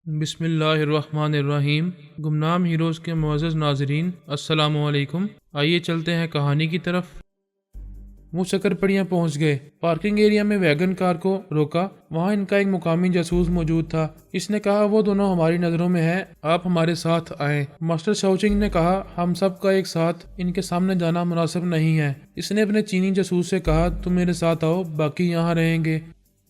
بسم اللہ الرحمن الرحیم۔ گمنام ہیروز کے معزز ناظرین، السلام علیکم۔ آئیے چلتے ہیں کہانی کی طرف۔ وہ شکرپڑیاں پہنچ گئے۔ پارکنگ ایریا میں ویگن کار کو روکا۔ وہاں ان کا ایک مقامی جاسوس موجود تھا۔ اس نے کہا وہ دونوں ہماری نظروں میں ہیں، آپ ہمارے ساتھ آئیں۔ ماسٹر شاوچنگ نے کہا ہم سب کا ایک ساتھ ان کے سامنے جانا مناسب نہیں ہے۔ اس نے اپنے چینی جاسوس سے کہا تم میرے ساتھ آؤ، باقی یہاں رہیں گے۔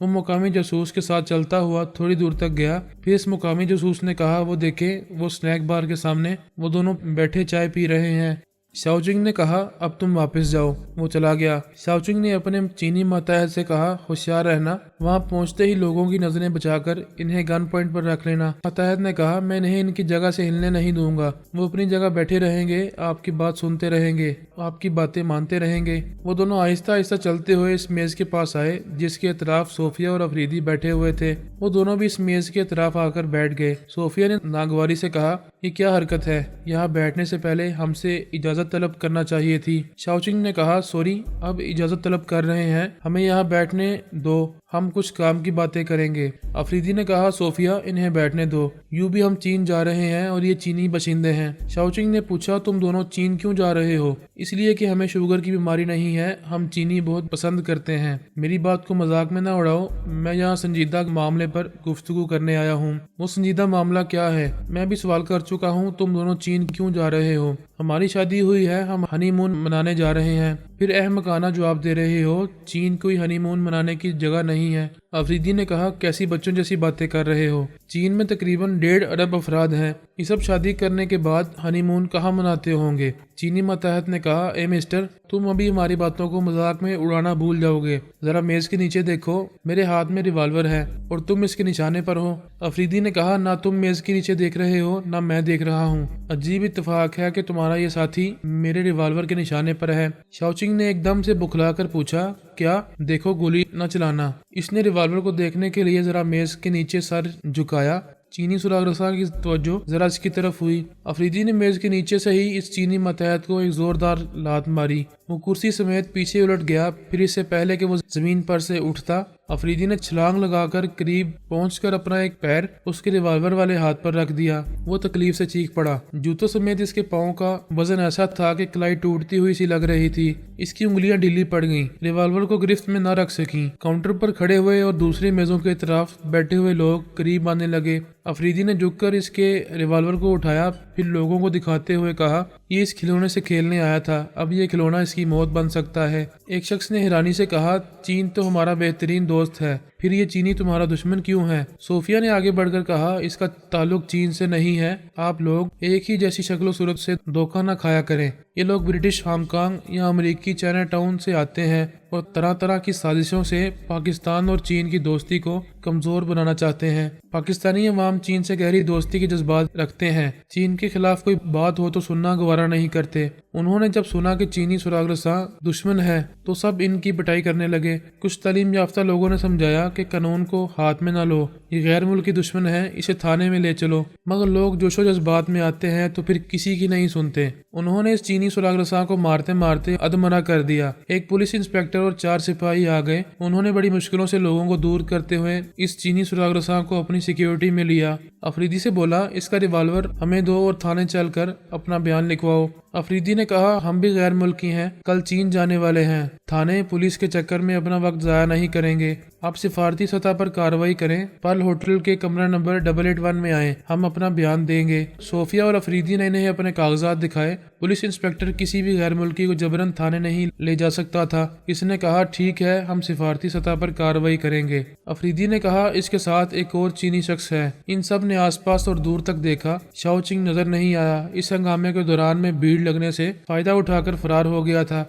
وہ مقامی جاسوس کے ساتھ چلتا ہوا تھوڑی دور تک گیا۔ پھر اس مقامی جاسوس نے کہا وہ دیکھیں، وہ سنیک بار کے سامنے وہ دونوں بیٹھے چائے پی رہے ہیں۔ شاوچنگ نے کہا اب تم واپس جاؤ۔ وہ چلا گیا۔ شاوچنگ نے اپنے چینی ماتحت سے کہا ہوشیار رہنا، وہاں پہنچتے ہی لوگوں کی نظریں بچا کر انہیں گن پوائنٹ پر رکھ لینا۔ ماتحت نے کہا میں انہیں ان کی جگہ سے ہلنے نہیں دوں گا، وہ اپنی جگہ بیٹھے رہیں گے، آپ کی بات سنتے رہیں گے، آپ کی باتیں مانتے رہیں گے۔ وہ دونوں آہستہ آہستہ چلتے ہوئے اس میز کے پاس آئے جس کے اطراف صوفیہ اور افریدی بیٹھے ہوئے تھے۔ وہ دونوں بھی اس میز کے اطراف آ کر بیٹھ گئے۔ صوفیہ نے ناگواری سے کہا یہ کیا حرکت ہے، یہاں بیٹھنے سے پہلے ہم سے اجازت طلب کرنا چاہیے تھی۔ شاوچنگ نے کہا سوری، اب اجازت طلب کر رہے ہیں، ہمیں یہاں بیٹھنے دو، ہم کچھ کام کی باتیں کریں گے۔ افریدی نے کہا صوفیہ انہیں بیٹھنے دو، یوں بھی ہم چین جا رہے ہیں اور یہ چینی باشندے ہیں۔ شاوچنگ نے پوچھا تم دونوں چین کیوں جا رہے ہو؟ اس لیے کہ ہمیں شوگر کی بیماری نہیں ہے، ہم چینی بہت پسند کرتے ہیں۔ میری بات کو مذاق میں نہ اڑاؤ، میں یہاں سنجیدہ معاملے پر گفتگو کرنے آیا ہوں۔ وہ سنجیدہ معاملہ کیا ہے؟ میں بھی سوال کر چکا ہوں، تم دونوں چین کیوں جا رہے ہو؟ ہماری شادی ہوئی ہے، ہم ہنی مون منانے جا رہے ہیں۔ پھر احمقانہ جواب دے رہے ہو، چین کوئی ہنی مون منانے کی جگہ نہیں ہے۔ افریدی نے کہا کیسی بچوں جیسی باتیں کر رہے ہو، چین میں تقریباً 1.5 ارب افراد ہیں، یہ سب شادی کرنے کے بعد ہنی مون کہاں مناتے ہوں گے؟ چینی ماتحت نے کہا اے مسٹر، تم ابھی ہماری باتوں کو مذاق میں اڑانا بھول جاؤ گے، ذرا میز کے نیچے دیکھو، میرے ہاتھ میں ریوالور ہے اور تم اس کے نشانے پر ہو۔ افریدی نے کہا نہ تم میز کے نیچے دیکھ رہے ہو نہ میں دیکھ رہا ہوں، عجیب اتفاق ہے کہ تمہارا یہ ساتھی میرے ریوالور کے نشانے پر ہے۔ شاوچنگ نے ایک دم سے بکھلا کر پوچھا کیا؟ دیکھو گولی نہ چلانا۔ اس نے ریوالور کو دیکھنے کے لیے ذرا میز کے نیچے سر جھکایا۔ چینی سراغ رساں کی توجہ ذرا اس کی طرف ہوئی۔ افریدی نے میز کے نیچے سے ہی اس چینی ماتحت کو ایک زوردار لات ماری۔ وہ کرسی سمیت پیچھے الٹ گیا، پھر اس سے پہلے کہ وہ زمین پر سے اٹھتا افریدی نے چھلانگ لگا کر قریب پہنچ کر اپنا ایک پیر اس کے ریوالور والے ہاتھ پر رکھ دیا۔ وہ تکلیف سے چیخ پڑا۔ جوتوں سمیت اس کے پاؤں کا وزن ایسا تھا کہ کلائی ٹوٹتی ہوئی سی لگ رہی تھی۔ اس کی انگلیاں ڈھیلی پڑ گئیں، ریوالور کو گرفت میں نہ رکھ سکیں۔ کاؤنٹر پر کھڑے ہوئے اور دوسری میزوں کے اطراف بیٹھے ہوئے لوگ قریب آنے لگے۔ افریدی نے جھک کر اس کے ریوالور کو اٹھایا، پھر لوگوں کو دکھاتے ہوئے کہا یہ اس کھلونے سے کھیلنے آیا تھا، اب یہ کھلونا اس کی موت بن سکتا ہے۔ ایک شخص نے حیرانی سے کہا چین تو ہمارا بہترین دوست ہے، پھر یہ چینی تمہارا دشمن کیوں ہے؟ صوفیہ نے آگے بڑھ کر کہا اس کا تعلق چین سے نہیں ہے، آپ لوگ ایک ہی جیسی شکل و صورت سے دھوکہ نہ کھایا کریں۔ یہ لوگ برٹش ہانگ کانگ یا امریکی چائنا ٹاؤن سے آتے ہیں اور طرح طرح کی سازشوں سے پاکستان اور چین کی دوستی کو کمزور بنانا چاہتے ہیں۔ پاکستانی عوام چین سے گہری دوستی کے جذبات رکھتے ہیں، چین کے خلاف کوئی بات ہو تو سننا گوارا نہیں کرتے۔ انہوں نے جب سنا کہ چینی سراغ رساں دشمن ہے تو سب ان کی پٹائی کرنے لگے۔ کچھ تعلیم یافتہ لوگوں نے سمجھایا کہ قانون کو ہاتھ میں نہ لو، یہ غیر ملکی دشمن ہے، اسے تھانے میں لے چلو، مگر لوگ جوش و جذبات میں آتے ہیں تو پھر کسی کی نہیں سنتے۔ انہوں نے اس چینی سراغ رساں کو مارتے مارتے ادمرہ کر دیا۔ ایک پولیس انسپکٹر اور 4 سپاہی آ گئے، انہوں نے بڑی مشکلوں سے لوگوں کو دور کرتے ہوئے اس چینی سراغ رساں کو اپنی سیکیورٹی میں لیا۔ افریدی سے بولا اس کا ریوالور ہمیں دو اور تھانے چل کر اپنا بیان لکھواؤ۔ افریدی نے کہا ہم بھی غیر ملکی ہیں، کل چین جانے والے ہیں، تھانے پولیس کے چکر میں اپنا وقت ضائع نہیں کریں گے، آپ سفارتی سطح پر کارروائی کریں، پل ہوٹل کے کمرہ نمبر 881 میں آئیں، ہم اپنا بیان دیں گے۔ صوفیہ اور افریدی نے انہیں اپنے کاغذات دکھائے۔ پولیس انسپکٹر کسی بھی غیر ملکی کو جبراً تھانے نہیں لے جا سکتا تھا۔ اس نے کہا ٹھیک ہے، ہم سفارتی سطح پر کارروائی کریں گے۔ افریدی نے کہا اس کے ساتھ ایک اور چینی شخص ہے۔ ان سب نے آس پاس اور دور تک دیکھا، شاوچنگ نظر نہیں آیا، اس ہنگامے کے دوران میں بھیڑ لگنے سے فائدہ اٹھا کر فرار ہو گیا تھا۔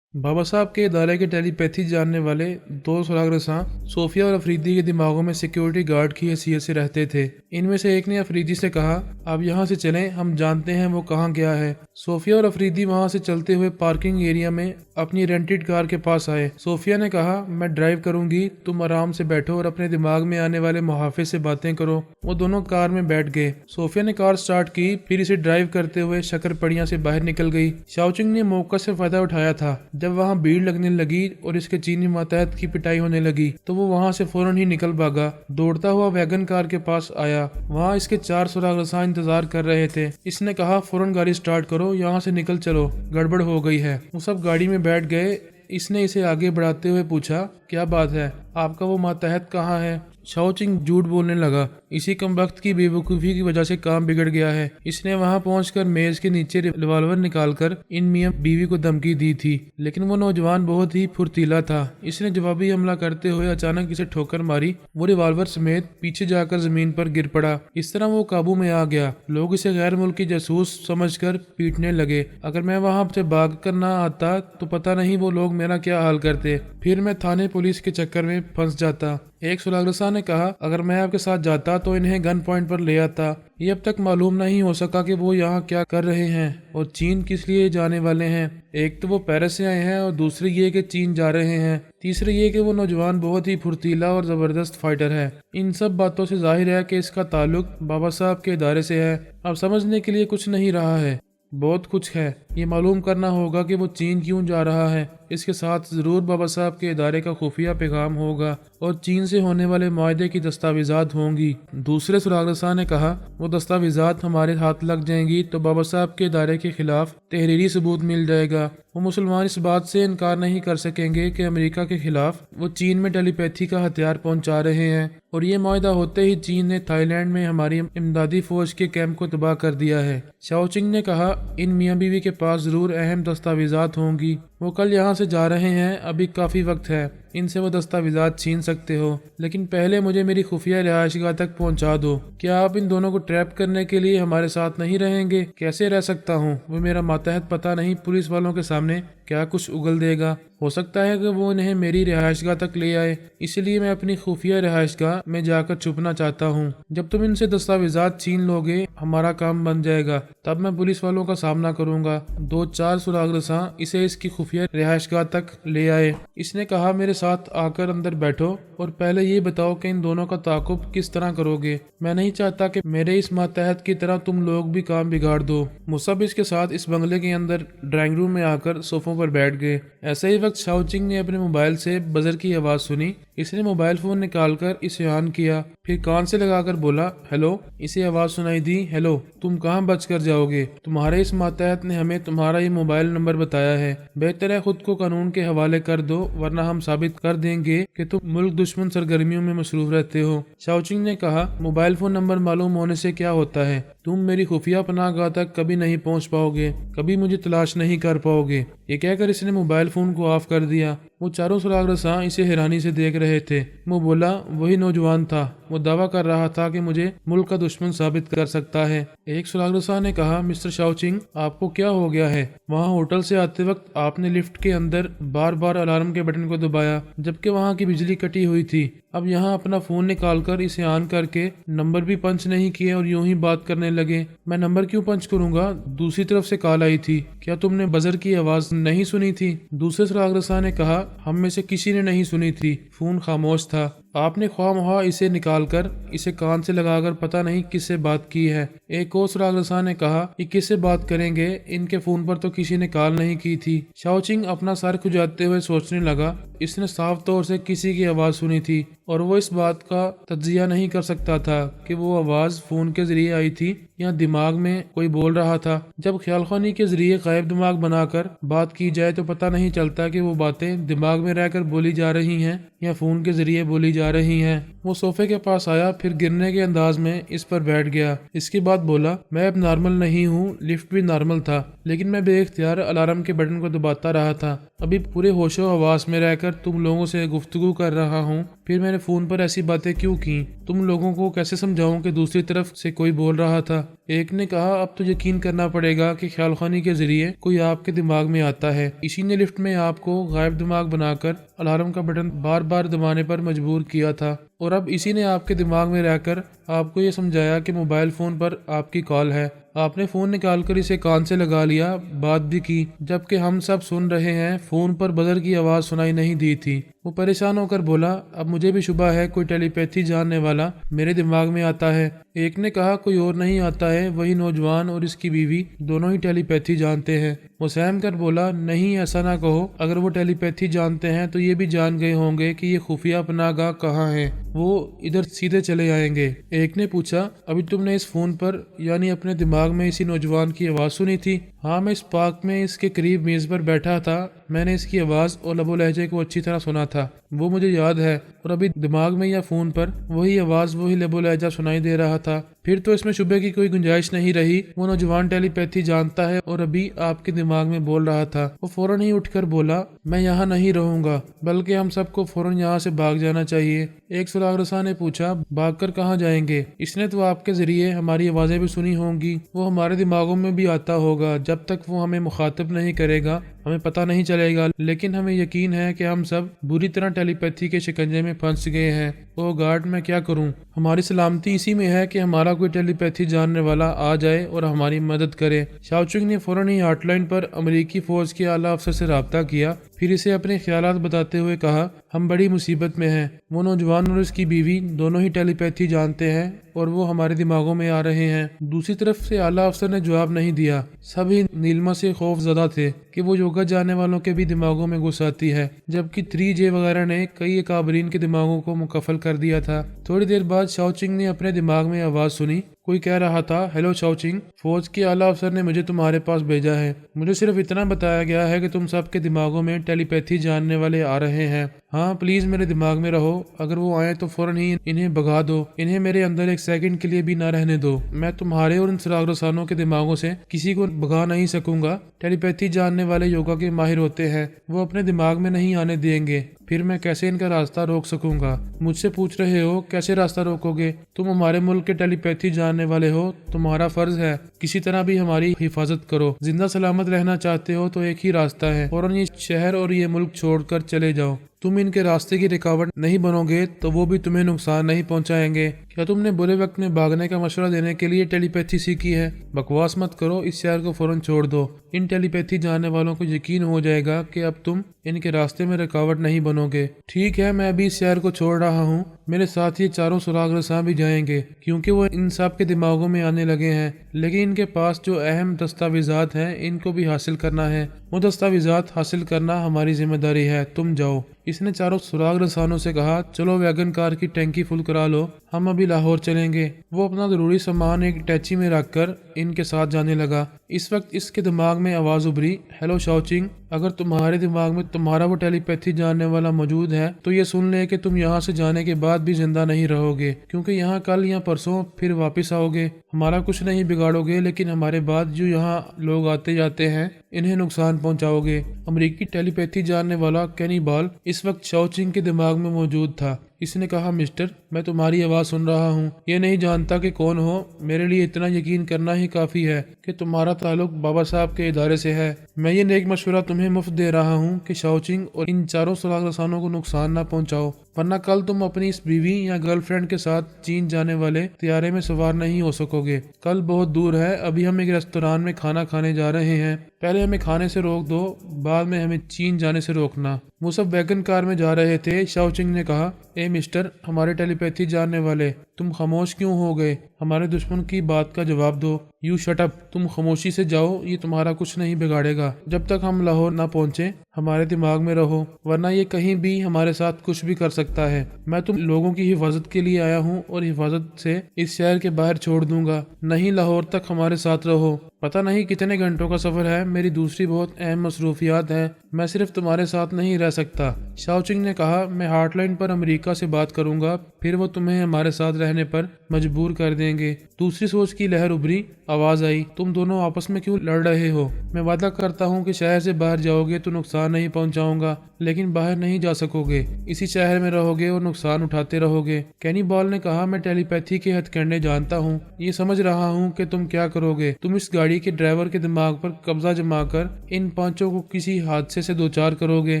بابا صاحب کے ادارے کے ٹیلی پیتھی جاننے والے 2 سراغ رساں صوفیہ اور افریدی کے دماغوں میں سیکیورٹی گارڈ کی حیثیت سے رہتے تھے۔ ان میں سے ایک نے افریدی سے کہا آپ یہاں سے چلیں، ہم جانتے ہیں وہ کہاں گیا ہے۔ صوفیہ اور افریدی وہاں سے چلتے ہوئے پارکنگ ایریا میں اپنی رینٹڈ کار کے پاس آئے۔ صوفیہ نے کہا میں ڈرائیو کروں گی، تم آرام سے بیٹھو اور اپنے دماغ میں آنے والے محافظ سے باتیں کرو۔ وہ دونوں کار میں بیٹھ گئے۔ صوفیہ نے کار سٹارٹ کی، پھر اسے ڈرائیو کرتے ہوئے شکرپڑیاں سے باہر نکل گئی۔ شاوچنگ نے موقع سے فائدہ اٹھایا تھا، جب وہاں بھیڑ لگنے لگی اور اس کے چینی ماتحت کی پٹائی ہونے لگی تو وہ وہاں سے فوراً ہی نکل بھاگا، دوڑتا ہوا ویگن کار کے پاس آیا۔ وہاں اس کے 4 سراغ رساں انتظار کر رہے تھے۔ اس نے کہا فوراً گاڑی سٹارٹ کرو، یہاں سے نکل چلو، گڑبڑ ہو گئی ہے۔ وہ سب گاڑی میں بیٹھ گئے۔ اس نے اسے آگے بڑھاتے ہوئے پوچھا، کیا بات ہے، آپ کا وہ ماتحت کہاں ہے؟ شاؤ چنگ جھوٹ بولنے لگا، اسی کم وقت کی بے وقوفی کی وجہ سے کام بگڑ گیا ہے۔ اس نے وہاں پہنچ کر میز کے نیچے ریوالور نکال کر ان میاں بیوی کو دھمکی دی تھی، لیکن وہ نوجوان بہت ہی پھرتیلا تھا۔ اس نے جوابی حملہ کرتے ہوئے اچانک اسے ٹھوکر ماری، وہ ریوالور سمیت پیچھے جا کر زمین پر گر پڑا۔ اس طرح وہ قابو میں آ گیا۔ لوگ اسے غیر ملکی جاسوس سمجھ کر پیٹنے لگے۔ اگر میں وہاں سے بھاگ کر نہ آتا تو پتہ نہیں وہ لوگ میرا کیا حال کرتے، پھر میں تھانے پولیس کے چکر میں پھنس جاتا۔ ایک سراغ رساں نے کہا، اگر میں آپ کے ساتھ جاتا تو انہیں گن پوائنٹ پر لے آتا۔ یہ اب تک معلوم نہیں ہو سکا کہ وہ یہاں کیا کر رہے ہیں اور چین کس لیے جانے والے ہیں۔ ایک تو وہ پیرس سے آئے ہیں اور دوسری یہ کہ چین جا رہے ہیں، تیسری یہ کہ وہ نوجوان بہت ہی پھرتیلا اور زبردست فائٹر ہے۔ ان سب باتوں سے ظاہر ہے کہ اس کا تعلق بابا صاحب کے ادارے سے ہے۔ اب سمجھنے کے لیے کچھ نہیں رہا ہے، بہت کچھ ہے۔ یہ معلوم کرنا ہوگا کہ وہ چین کیوں جا رہا ہے۔ اس کے ساتھ ضرور بابا صاحب کے ادارے کا خفیہ پیغام ہوگا اور چین سے ہونے والے معاہدے کی دستاویزات ہوں گی۔ دوسرے سراغ رساں نے کہا، وہ دستاویزات ہمارے ہاتھ لگ جائیں گی تو بابا صاحب کے ادارے کے خلاف تحریری ثبوت مل جائے گا۔ وہ مسلمان اس بات سے انکار نہیں کر سکیں گے کہ امریکہ کے خلاف وہ چین میں ٹیلی پیتھی کا ہتھیار پہنچا رہے ہیں، اور یہ معاہدہ ہوتے ہی چین نے تھائی لینڈ میں ہماری امدادی فوج کے کیمپ کو تباہ کر دیا ہے۔ شاؤ چنگ نے کہا، ان میاں بیوی کے پاس ضرور اہم دستاویزات ہوں گی، وہ کل یہاں سے جا رہے ہیں، ابھی کافی وقت ہے، ان سے وہ دستاویزات چھین سکتے ہو، لیکن پہلے مجھے میری خفیہ رہائش گاہ تک پہنچا دو۔ کیا آپ ان دونوں کو ٹریپ کرنے کے لیے ہمارے ساتھ نہیں رہیں گے؟ کیسے رہ سکتا ہوں؟ وہ میرا ماتحت پتہ نہیں پولیس والوں کے سامنے کیا کچھ اگل دے گا۔ ہو سکتا ہے کہ وہ انہیں میری رہائش گاہ تک لے آئے، اس لیے میں اپنی خفیہ رہائش گاہ میں جا کر چھپنا چاہتا ہوں۔ جب تم ان سے دستاویزات چھین لو گے ہمارا کام بن جائے گا، تب میں پولیس والوں کا سامنا کروں گا۔ 2-4 سراغ رساں اسے اس کی خفیہ رہائش گاہ تک لے آئے۔ اس نے کہا، میرے ساتھ آ کر اندر بیٹھو اور پہلے یہ بتاؤ کہ ان دونوں کا تعاقب کس طرح کرو گے۔ میں نہیں چاہتا کہ میرے اس ماتحت کی طرح تم لوگ بھی کام بگاڑ دو۔ مصعب اس کے ساتھ اس بنگلے کے اندر ڈرائنگ روم میں آ کر صوفوں پر بیٹھ گئے۔ ایسے ہی وقت شاؤ چنگ نے اپنے موبائل سے بزر کی آواز سنی۔ اس نے موبائل فون نکال کر اسے آن کیا، پھر کان سے لگا کر بولا، ہیلو۔ اسے آواز سنائی دی، ہیلو، تم کہاں بچ کر جاؤ گے؟ تمہارے اس ماتحت نے ہمیں تمہارا یہ موبائل نمبر بتایا ہے، بہتر ہے خود کو قانون کے حوالے کر دو، ورنہ ہم ثابت کر دیں گے کہ تم ملک دشمن سرگرمیوں میں مصروف رہتے ہو۔ شاؤ چنگ نے کہا، موبائل فون نمبر معلوم ہونے سے کیا ہوتا ہے؟ تم میری خفیہ پناہ گاہ تک کبھی نہیں پہنچ پاؤ گے، کبھی مجھے تلاش نہیں کر پاؤ گے۔ یہ کہہ کر اس نے موبائل فون کو آف کر دیا۔ وہ چاروں سراغ رساں اسے حیرانی سے دیکھ رہے تھے۔ وہ بولا، وہی نوجوان تھا، وہ دعویٰ کر رہا تھا کہ مجھے ملک کا دشمن ثابت کر سکتا ہے۔ ایک سراغ رساں نے کہا، مسٹر شاؤ چنگ، آپ کو کیا ہو گیا ہے؟ وہاں ہوٹل سے آتے وقت آپ نے لفٹ کے اندر بار بار الارم کے بٹن کو دبایا جبکہ وہاں کی بجلی کٹی ہوئی تھی۔ اب یہاں اپنا فون نکال کر اسے آن کر کے نمبر بھی پنچ نہیں کیے اور یوں ہی بات کرنے لگے۔ میں نمبر کیوں پنچ کروں گا؟ دوسری طرف سے کال آئی تھی، کیا تم نے بزر کی آواز نہیں سنی تھی؟ دوسرے سراغ رساں نے کہا، ہم میں سے کسی نے نہیں سنی تھی، فون خاموش تھا۔ آپ نے خواہ مخواہ اسے نکال کر اسے کان سے لگا کر پتہ نہیں کس سے بات کی ہے۔ ایک اور سراغ رساں نے کہا، یہ کس سے بات کریں گے؟ ان کے فون پر تو کسی نے کال نہیں کی تھی۔ شاؤ چنگ اپنا سر کھجاتے ہوئے سوچنے لگا، اس نے صاف طور سے کسی کی آواز سنی تھی اور وہ اس بات کا تجزیہ نہیں کر سکتا تھا کہ وہ آواز فون کے ذریعے آئی تھی یا دماغ میں کوئی بول رہا تھا۔ جب خیال خوانی کے ذریعے غائب دماغ بنا کر بات کی جائے تو پتہ نہیں چلتا کہ وہ باتیں دماغ میں رہ کر بولی جا رہی ہیں یا فون کے ذریعے بولی جا رہی ہیں۔ وہ صوفے کے پاس آیا، پھر گرنے کے انداز میں اس پر بیٹھ گیا۔ اس کے بعد بولا، میں اب نارمل نہیں ہوں، لفٹ بھی نارمل تھا، لیکن میں بے اختیار الارم کے بٹن کو دباتا رہا تھا۔ ابھی پورے ہوش و حواس میں رہ کر تم لوگوں سے گفتگو کر رہا ہوں، پھر میں نے فون پر ایسی باتیں کیوں کی؟ تم لوگوں کو کیسے سمجھاؤں کہ دوسری طرف سے کوئی بول رہا تھا؟ ایک نے کہا، اب تو یقین کرنا پڑے گا کہ خیال خوانی کے ذریعے کوئی آپ کے دماغ میں آتا ہے، اسی نے لفٹ میں آپ کو غائب دماغ بنا کر الارم کا بٹن بار بار دبانے پر مجبور کیا تھا، اور اب اسی نے آپ کے دماغ میں رہ کر آپ کو یہ سمجھایا کہ موبائل فون پر آپ کی کال ہے۔ آپ نے فون نکال کر اسے کان سے لگا لیا، بات بھی کی، جبکہ ہم سب سن رہے ہیں۔ فون پر بزر کی آواز سنائی نہیں دی تھی۔ وہ پریشان ہو کر بولا، اب مجھے بھی شبہ ہے کوئی ٹیلی پیتھی جاننے والا میرے دماغ میں آتا ہے۔ ایک نے کہا، کوئی اور نہیں آتا ہے، وہی نوجوان اور اس کی بیوی دونوں ہی ٹیلی پیتھی جانتے ہیں۔ وہ سہم کر بولا، نہیں ایسا نہ کہو، اگر وہ ٹیلی پیتھی جانتے ہیں تو یہ بھی جان گئے ہوں گے کہ یہ خفیہ پناہ گاہ کہاں ہے، وہ ادھر سیدھے چلے آئیں گے۔ ایک نے پوچھا، ابھی تم نے اس فون پر یعنی اپنے دماغ میں اسی نوجوان کی آواز سنی تھی؟ ہاں، میں اس پارک میں اس کے قریب میز پر بیٹھا تھا، میں نے اس کی آواز اور لب و لہجے کو اچھی طرح سنا تھا، وہ مجھے یاد ہے، اور ابھی دماغ میں یا فون پر وہی آواز وہی لب و لہجہ سنائی دے رہا تھا۔ پھر تو اس میں شبے کی کوئی گنجائش نہیں رہی، وہ نوجوان ٹیلی پیتھی جانتا ہے اور ابھی آپ کے دماغ میں بول رہا تھا۔ وہ فوراً ہی اٹھ کر بولا، میں یہاں نہیں رہوں گا، بلکہ ہم سب کو فوراً یہاں سے بھاگ جانا چاہیے۔ ایک سراغ رساں نے پوچھا، بھاگ کر کہاں جائیں گے؟ اس نے تو آپ کے ذریعے ہماری آوازیں بھی سنی ہوں گی، وہ ہمارے دماغوں میں بھی آتا ہوگا۔ جب تک وہ ہمیں مخاطب نہیں کرے گا ہمیں پتہ نہیں چلے گا، لیکن ہمیں یقین ہے کہ ہم سب بری طرح ٹیلی پیتھی کے شکنجے میں پھنس گئے ہیں۔ او گارڈ، میں کیا کروں؟ ہماری سلامتی اسی میں ہے کہ ہمارا کوئی ٹیلی پیتھی جاننے والا آ جائے اور ہماری مدد کرے۔ شاؤ چنگ نے فوراً ہی ہاٹ لائن پر امریکی فوج کے اعلیٰ افسر سے رابطہ کیا، پھر اسے اپنے خیالات بتاتے ہوئے کہا، ہم بڑی مصیبت میں ہیں، وہ نوجوان اور اس کی بیوی دونوں ہی ٹیلی پیتھی جانتے ہیں اور وہ ہمارے دماغوں میں آ رہے ہیں۔ دوسری طرف سے اعلیٰ افسر نے جواب نہیں دیا۔ سبھی نیلما سے خوف زدہ تھے کہ وہ یوگا جاننے والوں کے بھی دماغوں میں گھس آتی ہے، جبکہ 3J وغیرہ نے کئی اکابرین کے دماغوں کو مکفل کر دیا تھا۔ تھوڑی دیر بعد شاؤ چنگ نے اپنے دماغ میں آواز سنی، کوئی کہہ رہا تھا، ہیلو شاؤ چنگ، فوج کے اعلیٰ افسر نے مجھے تمہارے پاس بھیجا ہے۔ مجھے صرف اتنا بتایا گیا ہے کہ تم سب کے دماغوں میں ٹیلی پیتھی جاننے والے آ رہے ہیں۔ ہاں پلیز میرے دماغ میں رہو، اگر وہ آئیں تو فوراً ہی انہیں بھگا دو، انہیں میرے اندر ایک سیکنڈ کے لیے بھی نہ رہنے دو۔ میں تمہارے اور ان سراغ رسانوں کے دماغوں سے کسی کو بھگا نہیں سکوں گا۔ ٹیلی پیتھی جاننے والے یوگا کے ماہر ہوتے ہیں، وہ اپنے دماغ میں نہیں آنے دیں گے، پھر میں کیسے ان کا راستہ روک سکوں گا؟ مجھ سے پوچھ رہے ہو کیسے راستہ روکو گے؟ تم ہمارے ملک کے ٹیلی پیتھی جاننے والے ہو، تمہارا فرض ہے کسی طرح بھی ہماری حفاظت کرو۔ زندہ سلامت رہنا چاہتے ہو تو ایک ہی راستہ ہے، فوراً یہ شہر اور یہ ملک چھوڑ کر چلے جاؤ۔ تم ان کے راستے کی رکاوٹ نہیں بنو گے تو وہ بھی تمہیں نقصان نہیں پہنچائیں گے۔ کیا تم نے برے وقت میں بھاگنے کا مشورہ دینے کے لیے ٹیلی پیتھی سیکھی ہے؟ بکواس مت کرو، اس شہر کو فوراً چھوڑ دو۔ ان ٹیلی پیتھی جاننے والوں کو یقین ہو جائے گا کہ اب تم ان کے راستے میں رکاوٹ نہیں بنو گے۔ ٹھیک ہے، میں ابھی اس شہر کو چھوڑ رہا ہوں، میرے ساتھ یہ چاروں سراغ رساں بھی جائیں گے کیونکہ وہ ان سب کے دماغوں میں آنے لگے ہیں، لیکن ان کے پاس جو اہم دستاویزات ہیں ان کو بھی حاصل کرنا ہے۔ وہ دستاویزات حاصل کرنا ہماری ذمہ داری ہے، تم جاؤ۔ اس نے چاروں سراغ رسانوں سے کہا، چلو ویگن کار کی ٹینکی فل کرا لو، ہم ابھی لاہور چلیں گے۔ وہ اپنا ضروری سامان ایک ٹیچی میں رکھ کر ان کے ساتھ جانے لگا۔ اس وقت اس کے دماغ میں آواز ابھری، ہیلو شاؤ چنگ، اگر تمہارے دماغ میں تمہارا وہ ٹیلی پیتھی جاننے والا موجود ہے تو یہ سن لے کہ تم یہاں سے جانے کے بعد بھی زندہ نہیں رہو گے، کیونکہ یہاں کل یا پرسوں پھر واپس آؤ گے۔ ہمارا کچھ نہیں بگاڑو گے، لیکن ہمارے بعد جو یہاں لوگ آتے جاتے ہیں انہیں نقصان پہنچاؤ گے۔ امریکی ٹیلی پیتھی جاننے والا کینی بال اس وقت شاؤ چنگ کے دماغ میں موجود تھا۔ اس نے کہا، مسٹر، میں تمہاری آواز سن رہا ہوں، یہ نہیں جانتا کہ کون ہو، میرے لیے اتنا یقین کرنا ہی کافی ہے کہ تمہارا تعلق بابا صاحب کے ادارے سے ہے۔ میں یہ نیک مشورہ تمہیں مفت دے رہا ہوں کہ شاؤ چنگ اور ان چاروں سراغ رسانوں کو نقصان نہ پہنچاؤ، ورنہ کل تم اپنی اس بیوی یا گرل فرینڈ کے ساتھ چین جانے والے طیارے میں سوار نہیں ہو سکو گے۔ کل بہت دور ہے، ابھی ہم ایک ریستوران میں کھانا کھانے جا رہے ہیں، پہلے ہمیں کھانے سے روک دو، بعد میں ہمیں چین جانے سے روکنا۔ وہ سب ویگن کار میں جا رہے تھے۔ شاؤ چنگ نے کہا، اے مسٹر، ہمارے ٹیلی پیتھی جاننے والے، تم خاموش کیوں ہو گئے؟ ہمارے دشمن کی بات کا جواب دو۔ یو شٹ اپ، تم خاموشی سے جاؤ، یہ تمہارا کچھ نہیں بگاڑے گا۔ جب تک ہم لاہور نہ پہنچے ہمارے دماغ میں رہو، ورنہ یہ کہیں بھی ہمارے ساتھ کچھ بھی کر سکتا ہے۔ میں تم لوگوں کی حفاظت کے لیے آیا ہوں اور حفاظت سے اس شہر کے باہر چھوڑ دوں گا، نہیں لاہور تک ہمارے ساتھ رہو۔ پتہ نہیں کتنے گھنٹوں کا سفر ہے، میری دوسری بہت اہم مصروفیات ہیں، میں صرف تمہارے ساتھ نہیں رہ سکتا۔ شاؤ چنگ نے کہا، میں ہاٹ لائن پر امریکہ سے بات کروں گا، پھر وہ تمہیں ہمارے ساتھ رہنے پر مجبور کر دیں گے۔ دوسری سوچ کی لہر ابھری، آواز آئی، تم دونوں آپس میں کیوں لڑ رہے ہو؟ میں وعدہ کرتا ہوں کہ شہر سے باہر جاؤ گے تو نقصان نہیں پہنچاؤں گا، لیکن باہر نہیں جا سکو گے، اسی شہر میں رہو گے اور نقصان اٹھاتے رہو گے۔ کینی بال نے کہا میں ٹیلی پیتھی کے ہتھ کنڈے جانتا ہوں، یہ سمجھ رہا ہوں کہ تم کیا کرو گے۔ تم اس گاڑی کے ڈرائیور کے دماغ پر قبضہ جما کر ان پانچوں کو کسی حادثے سے دوچار کرو گے۔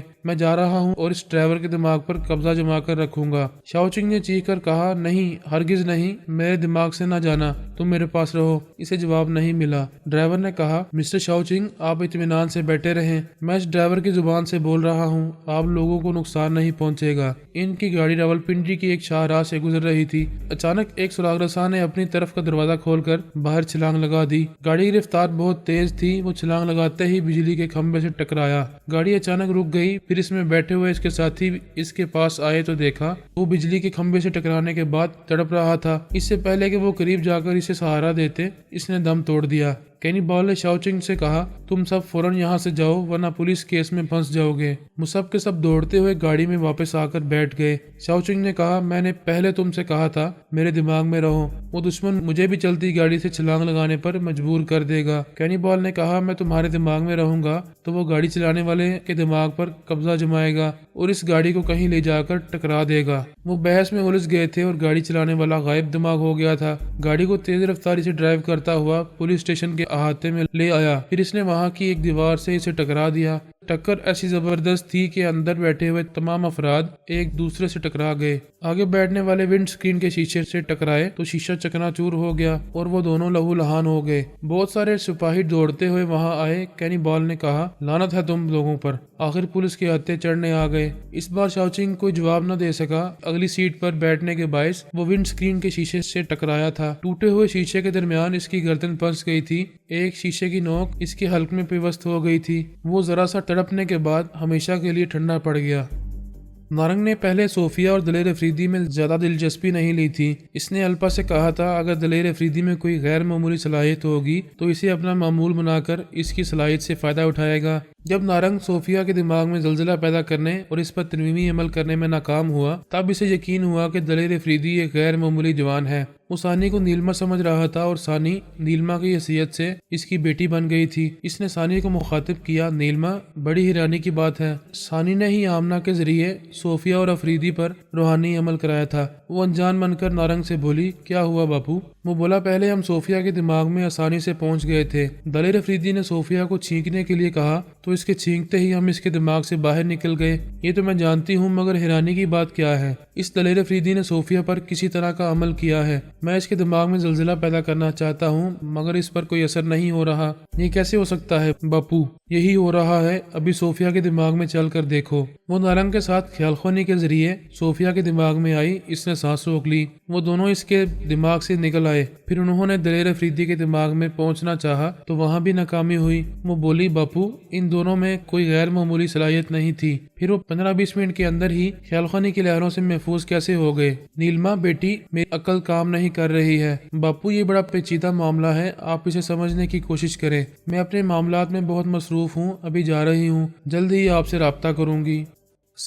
میں جا رہا ہوں اور اس ڈرائیور کے دماغ پر قبضہ جما کر رکھوں گا۔ شاؤ چنگ نے چیخ کر کہا نہیں، ہرگز نہیں، میرے دماغ سے نہ جانا، تم میرے پاس رہو۔ اسے جواب نہیں ملا۔ ڈرائیور نے کہا مسٹر شاؤ چنگ، آپ اطمینان سے بیٹھے رہیں، میں اس ڈرائیور کی زبان سے بول رہا ہوں، آپ لوگوں کو نقصان نہیں پہنچے گا۔ ان کی گاڑی راولپنڈی کی ایک شاہراہ سے گزر رہی تھی۔ اچانک ایک سراغ رساں نے اپنی طرف کا دروازہ کھول کر باہر چھلانگ لگا دی۔ گاڑی کی رفتار بہت تیز تھی، وہ چھلانگ لگاتے ہی بجلی کے کھمبے سے ٹکرایا۔ گاڑی اچانک رک گئی، پھر اس میں بیٹھے ہوئے اس کے ساتھی اس کے پاس آئے تو دیکھا وہ بجلی کے کھمبے سے ٹکرانے کے بعد تڑپ رہا تھا۔ اس سے پہلے کہ وہ قریب جا کر اسے سہارا دیتے، اس نے دم توڑ دیا۔ کینی بال نے شاؤ چنگ سے کہا تم سب فوراً یہاں سے جاؤ ورنہ پولیس کیس میں پھنس جاؤ گے۔ وہ سب کے سب دوڑتے ہوئے گاڑی میں واپس آ کر بیٹھ گئے۔ شاؤ چنگ نے کہا میں نے پہلے تم سے کہا تھا میرے دماغ میں رہو، وہ دشمن مجھے بھی چلتی گاڑی سے چھلانگ لگانے پر مجبور کر دے گا۔ کینی بال نے کہا میں تمہارے دماغ میں رہوں گا تو وہ گاڑی چلانے والے کے دماغ پر قبضہ جمائے گا اور اس گاڑی کو کہیں لے جا کر ٹکرا دے گا۔ وہ بحث میں الجھ گئے تھے اور گاڑی چلانے والا غائب دماغ ہو گیا تھا۔ گاڑی کو تیز رفتاری سے ڈرائیو کرتا ہوا پولیس اسٹیشن کے احاطے میں لے آیا، پھر اس نے وہاں کی ایک دیوار سے اسے ٹکرا دیا۔ ٹکر ایسی زبردست تھی کہ اندر بیٹھے ہوئے تمام افراد ایک دوسرے سے ٹکرا گئے۔ آگے بیٹھنے والے ونڈ سکرین کے شیشے سے ٹکرائے تو شیشہ چکنا چور ہو گیا اور وہ دونوں لہو لہان ہو گئے۔ بہت سارے سپاہی دوڑتے ہوئے وہاں آئے۔ کینی بال نے کہا لعنت ہے تم لوگوں پر، آخر پولیس کے ہتھے چڑھنے آ گئے۔ اس بار شاؤ چنگ کوئی جواب نہ دے سکا، اگلی سیٹ پر بیٹھنے کے باعث وہ ونڈ سکرین کے شیشے سے ٹکرایا تھا۔ ٹوٹے ہوئے شیشے کے درمیان اس کی گردن پھنس گئی تھی، ایک شیشے کی نوک اس کے حلق میں پیوست ہو گئی تھی۔ وہ ذرا سا تڑپنے کے بعد ہمیشہ کے لیے ٹھنڈا پڑ گیا۔ نارنگ نے پہلے صوفیہ اور دلیر افریدی میں زیادہ دلچسپی نہیں لی تھی۔ اس نے الپا سے کہا تھا اگر دلیر افریدی میں کوئی غیر معمولی صلاحیت ہوگی تو اسے اپنا معمول بنا کر اس کی صلاحیت سے فائدہ اٹھائے گا۔ جب نارنگ صوفیہ کے دماغ میں زلزلہ پیدا کرنے اور اس پر تنویمی عمل کرنے میں ناکام ہوا، تب اسے یقین ہوا کہ دلیر افریدی ایک غیر معمولی جوان ہے۔ وہ ثانی کو نیلما سمجھ رہا تھا اور ثانی نیلما کی حیثیت سے اس کی بیٹی بن گئی تھی۔ اس نے ثانی کو مخاطب کیا نیلما، بڑی حیرانی کی بات ہے، ثانی نے ہی آمنہ کے ذریعے صوفیہ اور افریدی پر روحانی عمل کرایا تھا۔ وہ انجان بن کر نارنگ سے بولی کیا ہوا باپو؟ وہ بولا پہلے ہم صوفیہ کے دماغ میں آسانی سے پہنچ گئے تھے، دلیر افریدی نے صوفیہ کو چھینکنے کے لیے کہا تو اس کے چھینکتے ہی ہم اس کے دماغ سے باہر نکل گئے۔ یہ تو میں جانتی ہوں، مگر حیرانی کی بات کیا ہے؟ اس دلیر افریدی نے صوفیہ پر کسی طرح کا عمل کیا ہے۔ میں اس کے دماغ میں زلزلہ پیدا کرنا چاہتا ہوں مگر اس پر کوئی اثر نہیں ہو رہا۔ یہ کیسے ہو سکتا ہے باپو؟ یہی ہو رہا ہے، ابھی صوفیہ کے دماغ میں چل کر دیکھو۔ وہ نارنگ کے ساتھ خیال خوانی کے ذریعے صوفیہ کے دماغ میں آئی، اس نے سانس روک لی۔ وہ دونوں اس کے دماغ سے نکل آئے، پھر انہوں نے دلیر افریدی کے دماغ میں پہنچنا چاہا تو وہاں بھی ناکامی ہوئی۔ وہ بولی باپو ان دونوں میں کوئی غیر معمولی صلاحیت نہیں تھی۔ پھر وہ 15-20 منٹ کے اندر ہی خیال خوانی کی لہروں سے محفوظ کیسے ہو گئے؟ نیلما بیٹی، میری عقل کام نہیں کر رہی ہے باپو، یہ بڑا پیچیدہ معاملہ ہے، آپ اسے سمجھنے کی کوشش کریں۔ میں اپنے معاملات میں بہت مصروف ہوں، ابھی جا رہی ہوں، جلد ہی آپ سے رابطہ کروں گی۔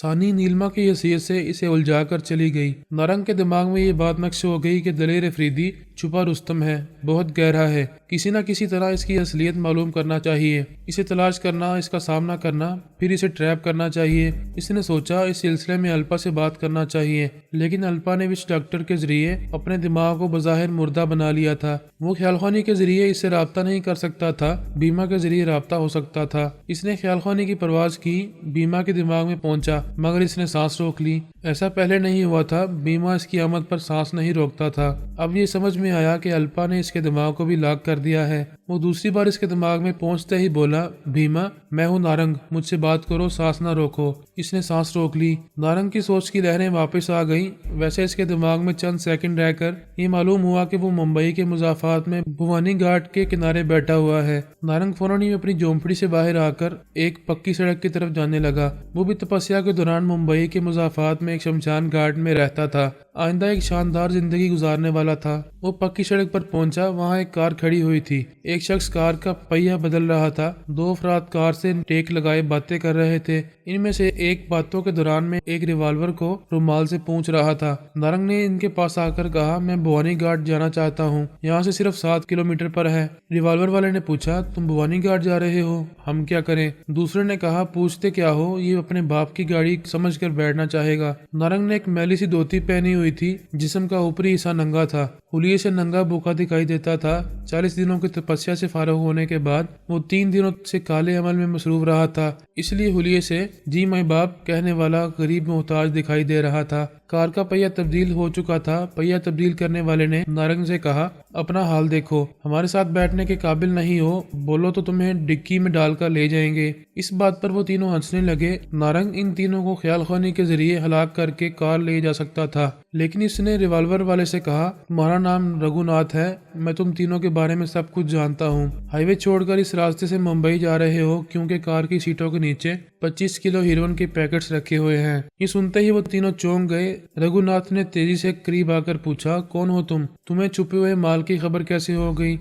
ثانی نیلما کی حیثیت سے اسے الجھا کر چلی گئی۔ نارنگ کے دماغ میں یہ بات نقش ہو گئی کہ دلیر افریدی چھپا رستم ہے، بہت گہرا ہے، کسی نہ کسی طرح اس کی اصلیت معلوم کرنا چاہیے، اسے تلاش کرنا، اس کا سامنا کرنا، پھر اسے ٹریپ کرنا چاہیے۔ اس نے سوچا اس سلسلے میں الپا سے بات کرنا چاہیے، لیکن الپا نے وچ ڈاکٹر کے ذریعے اپنے دماغ کو بظاہر مردہ بنا لیا تھا۔ وہ خیال خوانی کے ذریعے اس سے رابطہ نہیں کر سکتا تھا، بیما کے ذریعے رابطہ ہو سکتا تھا۔ اس نے خیال خوانی کی پرواز کی، بیما کے دماغ میں پہنچا مگر اس نے سانس روک لی۔ ایسا پہلے نہیں ہوا تھا، بیما اس کی آمد پر سانس نہیں روکتا تھا۔ اب یہ سمجھ میں آیا کہ الپا نے اس کے دماغ کو بھی لاک کر دیا ہے۔ وہ دوسری بار اس کے دماغ میں پہنچتے ہی بولا بیما، میں ہوں نارنگ، مجھ سے بات کرو، سانس نہ روکو۔ اس نے سانس روک لی۔ نارنگ کی سوچ کی لہریں واپس آ گئیں۔ ویسے اس کے دماغ میں چند سیکنڈ رہ کر یہ معلوم ہوا کہ وہ ممبئی کے مضافات میں بھوانی گھاٹ کے کنارے بیٹھا ہوا ہے۔ نارنگ فوراً ہی اپنی جھونپڑی سے باہر آ کر ایک پکی سڑک کی طرف جانے لگا۔ وہ بھی تپسیا کے دوران ممبئی کے مضافات میں ایک شمشان گھاٹ میں رہتا تھا، آئندہ ایک شاندار زندگی گزارنے والا تھا۔ وہ پکی سڑک پر پہنچا، وہاں ایک کار کھڑی ہوئی تھی، ایک شخص کار کا پہیہ بدل رہا تھا، دو افراد کار سے ٹیک لگائے باتیں کر رہے تھے۔ ان میں سے ایک باتوں کے دوران میں ایک ریوالور کو رومال سے پوچھ رہا تھا۔ نارنگ نے ان کے پاس آ کر کہا، میں بھوانی گھاٹ جانا چاہتا ہوں، یہاں سے صرف 7 کلومیٹر پر ہے۔ ریوالور والے نے پوچھا، تم بھوانی گھاٹ جا رہے ہو؟ ہم کیا کریں؟ دوسرے نے کہا، پوچھتے کیا ہو، یہ اپنے باپ کی گاڑی سمجھ کر بیٹھنا چاہے گا۔ نارنگ نے ایک میلی سی دھوتی پہنی ہوئی تھی، جسم کا اوپری حصہ ننگا تھا، حلیے سے ننگا بوکھا دکھائی دیتا تھا۔ 40 دنوں کی تپسیا سے فارغ ہونے کے بعد وہ 3 دنوں سے کالے عمل میں مصروف رہا تھا، اس لیے حلیے سے جی مائی باپ کہنے والا غریب محتاج دکھائی دے رہا تھا۔ کار کا پہیہ تبدیل ہو چکا تھا۔ پہیہ تبدیل کرنے والے نے نارنگ سے کہا، اپنا حال دیکھو، ہمارے ساتھ بیٹھنے کے قابل نہیں ہو، بولو تو تمہیں ڈکی میں ڈال کر لے جائیں گے۔ اس بات پر وہ تینوں ہنسنے لگے۔ نارنگ ان تینوں کو خیال خوانی کے ذریعے ہلاک کر کے کار لے جا سکتا تھا، لیکن اس نے ریوالور والے سے کہا، تمہارا نام رگھو ناتھ ہے، میں تم تینوں کے بارے میں سب کچھ جانتا ہوں۔ ہائی وے چھوڑ کر اس راستے سے ممبئی جا رہے ہو کیونکہ کار کی سیٹوں کے نیچے 25 کلو ہیروئن کے پیکٹس رکھے ہوئے ہیں۔ یہ سنتے ہی وہ تینوں چونک گئے۔ رگھو ناتھ نے تیزی سے قریب آ کر پوچھا، کون ہو تم؟ تمہیں چھپے ہوئے مال کی خبر کیسے ہو گئی؟